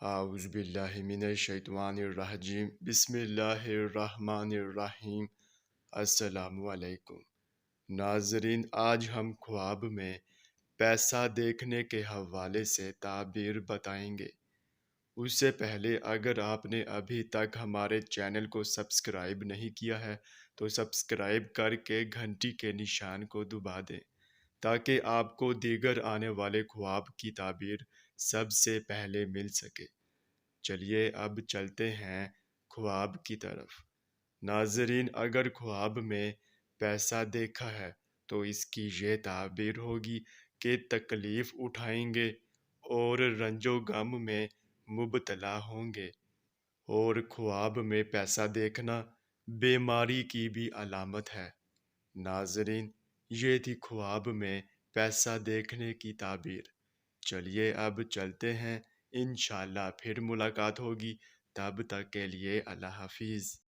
اعوذ باللہ من الشیطان الرجیم بسم اللہ الرحمن الرحیم۔ السلام علیکم ناظرین، آج ہم خواب میں پیسہ دیکھنے کے حوالے سے تعبیر بتائیں گے۔ اس سے پہلے اگر آپ نے ابھی تک ہمارے چینل کو سبسکرائب نہیں کیا ہے تو سبسکرائب کر کے گھنٹی کے نشان کو دبا دیں تاکہ آپ کو دیگر آنے والے خواب کی تعبیر سب سے پہلے مل سکے۔ چلیے اب چلتے ہیں خواب کی طرف۔ ناظرین، اگر خواب میں پیسہ دیکھا ہے تو اس کی یہ تعبیر ہوگی کہ تکلیف اٹھائیں گے اور رنج و غم میں مبتلا ہوں گے، اور خواب میں پیسہ دیکھنا بیماری کی بھی علامت ہے۔ ناظرین، یہ تھی خواب میں پیسہ دیکھنے کی تعبیر۔ چلیے اب چلتے ہیں، انشاءاللہ پھر ملاقات ہوگی، تب تک کے لیے اللہ حافظ۔